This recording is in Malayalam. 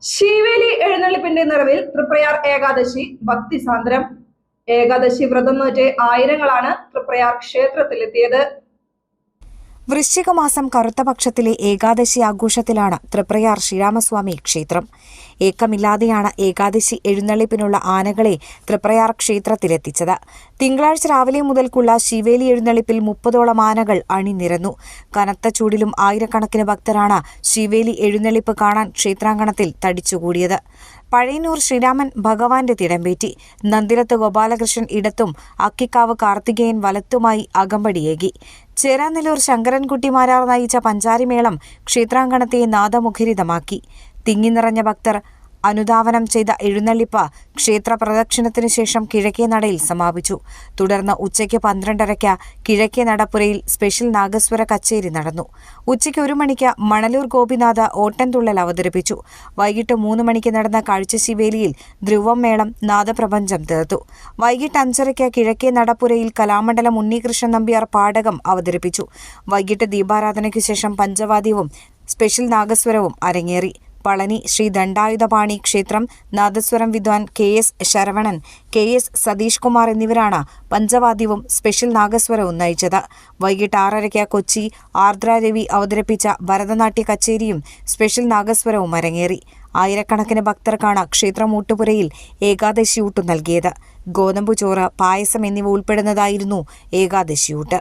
ശീവേലി എഴുന്നള്ളിപ്പിന്റെ നിറവിൽ തൃപ്രയാർ ഏകാദശി ഭക്തിസാന്ദ്രം. ഏകാദശി വ്രതം നോറ്റ് ആയിരങ്ങളാണ് തൃപ്രയാർ ക്ഷേത്രത്തിലെത്തിയത്. വൃശ്ചികമാസം കറുത്തപക്ഷത്തിലെ ഏകാദശി ആഘോഷത്തിലാണ് തൃപ്രയാർ ശ്രീരാമസ്വാമി ക്ഷേത്രം. ഏക്കമില്ലാതെയാണ് ഏകാദശി എഴുന്നള്ളിപ്പിനുള്ള ആനകളെ തൃപ്രയാർ ക്ഷേത്രത്തിലെത്തിച്ചത്. തിങ്കളാഴ്ച രാവിലെ മുതൽക്കുള്ള ശിവേലി എഴുന്നള്ളിപ്പിൽ 30ഓളം ആനകൾ അണിനിരന്നു. കനത്ത ചൂടിലും ആയിരക്കണക്കിന് ഭക്തരാണ് ശിവേലി എഴുന്നള്ളിപ്പ് കാണാൻ ക്ഷേത്രാങ്കണത്തിൽ തടിച്ചുകൂടിയത്. പഴയന്നൂർ ശ്രീരാമൻ ഭഗവാന്റെ തിടമ്പേറ്റി. നന്ദിലത്ത് ഗോപാലകൃഷ്ണൻ ഇടത്തും അക്കിക്കാവ് കാർത്തികേയൻ വലത്തുമായി അകമ്പടിയേകി. ചേരാനെല്ലൂർ ശങ്കരൻകുട്ടിമാരാർ നയിച്ച പഞ്ചാരിമേളം ക്ഷേത്രാങ്കണത്തെ നാദമുഖരിതമാക്കി. തിങ്ങിനിറഞ്ഞ ഭക്തർ അനുധാവനം ചെയ്ത എഴുന്നള്ളിപ്പ് ക്ഷേത്ര പ്രദക്ഷിണത്തിനു ശേഷം കിഴക്കേ നടയിൽ സമാപിച്ചു. തുടർന്ന് ഉച്ചയ്ക്ക് 12:30 കിഴക്കേ നടപ്പുരയിൽ സ്പെഷ്യൽ നാഗസ്വര കച്ചേരി നടന്നു. ഉച്ചയ്ക്ക് 1 മണിക്ക് മണലൂർ ഗോപിനാഥ് ഓട്ടൻതുള്ളൽ അവതരിപ്പിച്ചു. വൈകിട്ട് 3 മണിക്ക് നടന്ന കാഴ്ചശിവേലിയിൽ ധ്രുവം മേളം നാദപ്രപഞ്ചം തീർത്തു. വൈകിട്ട് 5:30 കിഴക്കേ നടപ്പുരയിൽ കലാമണ്ഡലം ഉണ്ണികൃഷ്ണൻ നമ്പ്യാർ പാടകം അവതരിപ്പിച്ചു. വൈകിട്ട് ദീപാരാധനയ്ക്കു ശേഷം പഞ്ചവാദ്യവും സ്പെഷ്യൽ നാഗസ്വരവും അരങ്ങേറി. പളനി ശ്രീ ദണ്ഡായുധപാണി ക്ഷേത്രം നാദസ്വരം വിദ്വാൻ KS ശരവണൻ, KS സതീഷ് കുമാർ എന്നിവരാണ് പഞ്ചവാദ്യവും സ്പെഷ്യൽ നാഗസ്വരവും നയിച്ചത്. വൈകിട്ട് 6:30 കൊച്ചി ആർദ്ര രവി അവതരിപ്പിച്ച ഭരതനാട്യ കച്ചേരിയും സ്പെഷ്യൽ നാഗസ്വരവും അരങ്ങേറി. ആയിരക്കണക്കിന് ഭക്തർക്കാണ് ക്ഷേത്രം ഊട്ടുപുരയിൽ ഏകാദശിയൂട്ട് നൽകിയത്. ഗോതമ്പുചോറ്, പായസം എന്നിവ ഉൾപ്പെടുന്നതായിരുന്നു ഏകാദശിയൂട്ട്.